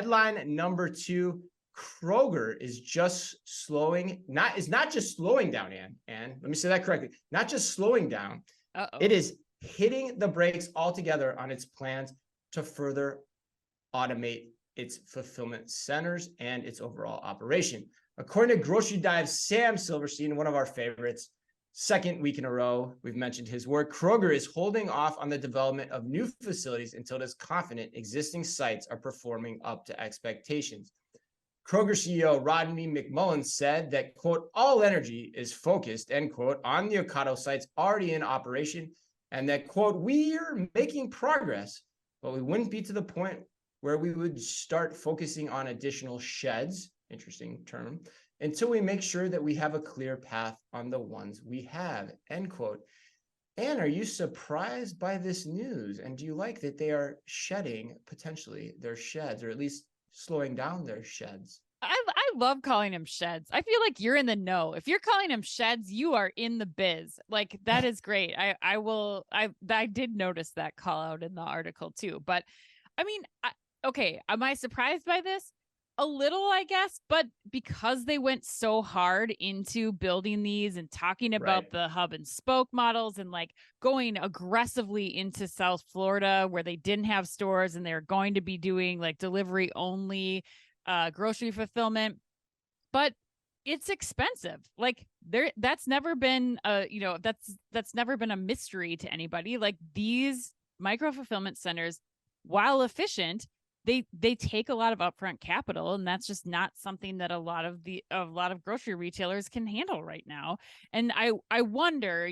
Headline number 2, Kroger is not just slowing down, and let me say that correctly, not just slowing down. It is hitting the brakes altogether on its plans to further automate its fulfillment centers and its overall operation. According to Grocery Dive's Sam Silverstein, one of our favorites, second week in a row, we've mentioned his work, Kroger is holding off on the development of new facilities until it is confident existing sites are performing up to expectations. Kroger CEO Rodney McMullen said that, quote, all energy is focused, end quote, on the Ocado sites already in operation, and that, quote, we are making progress, but we wouldn't be to the point where we would start focusing on additional sheds, interesting term, until we make sure that we have a clear path on the ones we have, end quote. Anne, are you surprised by this news? And do you like that they are shedding potentially their sheds, or at least slowing down their sheds? I love calling them sheds. I feel like you're in the know. If you're calling them sheds, you are in the biz. Like, that is great. I did notice that call out in the article too. But I mean, okay, am I surprised by this? A little, I guess, but because they went so hard into building these and talking about the hub and spoke models and like going aggressively into South Florida where they didn't have stores and they're going to be doing like delivery only grocery fulfillment, but it's expensive. Like that's never been that's never been a mystery to anybody. Like, these micro fulfillment centers, while efficient, they take a lot of upfront capital, and that's just not something that a lot of grocery retailers can handle right now. And I wonder,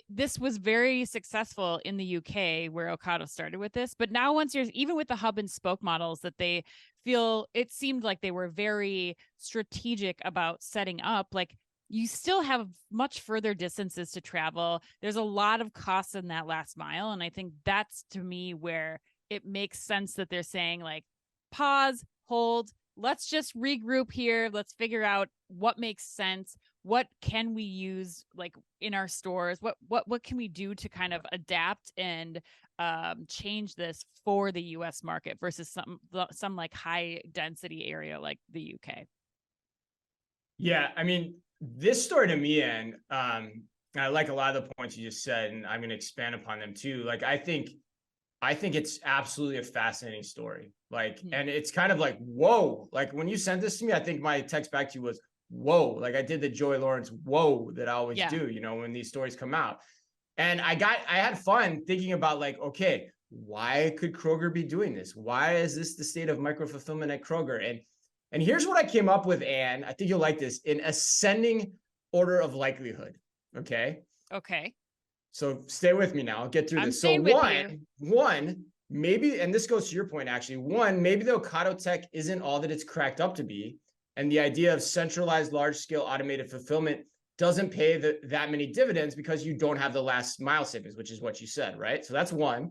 this was very successful in the UK where Ocado started with this, but now once you're even with the hub and spoke models that they feel, it seemed like they were very strategic about setting up, like, you still have much further distances to travel. There's a lot of costs in that last mile. And I think that's, to me, where it makes sense that they're saying, like, pause, hold, let's just regroup here. Let's figure out what makes sense. What can we use, like, in our stores? What can we do to kind of adapt and change this for the U.S. market versus some like high density area like the UK? Yeah, I mean, this story to me, and I like a lot of the points you just said, and I'm going to expand upon them too. Like, I think it's absolutely a fascinating story. Like, and it's kind of like, whoa, like when you sent this to me, I think my text back to you was, whoa, like I did the Joy Lawrence, whoa, that I always do, when these stories come out. And I had fun thinking about, like, okay, why could Kroger be doing this? Why is this the state of micro fulfillment at Kroger? And here's what I came up with, Anne. I think you'll like this, in ascending order of likelihood. Okay. So stay with me now. I'll get through this. So one, maybe, and this goes to your point, actually, maybe the Ocado tech isn't all that it's cracked up to be. And the idea of centralized, large-scale automated fulfillment doesn't pay that many dividends because you don't have the last mile savings, which is what you said, right? So that's one.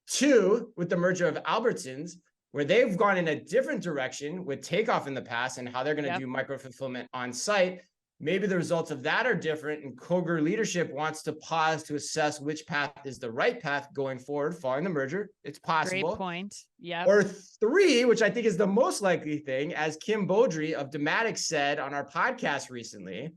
Two, with the merger of Albertsons, where they've gone in a different direction with Takeoff in the past and how they're going to do micro fulfillment on site. Maybe the results of that are different, and Kroger leadership wants to pause to assess which path is the right path going forward following the merger. It's possible. Great point. Yeah. Or three, which I think is the most likely thing, as Kim Beaudry of Dematic said on our podcast recently,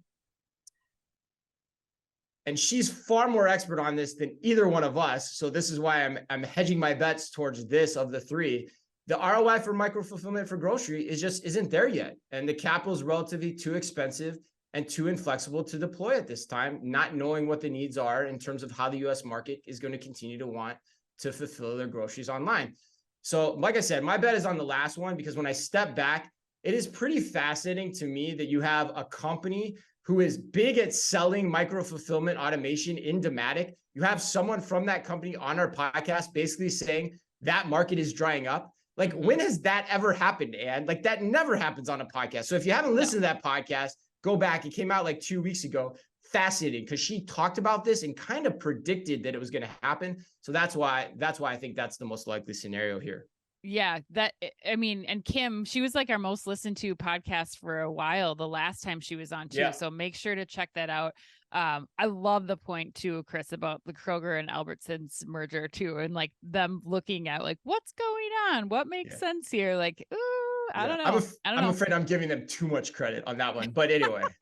and she's far more expert on this than either one of us, so this is why I'm hedging my bets towards this of the three. The ROI for micro fulfillment for grocery isn't there yet, and the capital is relatively too expensive and too inflexible to deploy at this time, not knowing what the needs are in terms of how the U.S. market is going to continue to want to fulfill their groceries online. So, like I said, my bet is on the last one, because when I step back, it is pretty fascinating to me that you have a company who is big at selling micro fulfillment automation in Dematic. You have someone from that company on our podcast basically saying that market is drying up. Like, when has that ever happened, Anne? Like, that never happens on a podcast. So if you haven't listened to that podcast, go back. It came out like 2 weeks ago. Fascinating, because she talked about this and kind of predicted that it was going to happen. So that's why I think that's the most likely scenario here. Yeah, and Kim, she was like our most listened to podcast for a while the last time she was on too. Yeah. So make sure to check that out. I love the point too, Chris, about the Kroger and Albertsons merger too, and like them looking at like what's going on, what makes sense here. Like, ooh, I don't I'm know. I don't I'm know. afraid I'm giving them too much credit on that one. But anyway,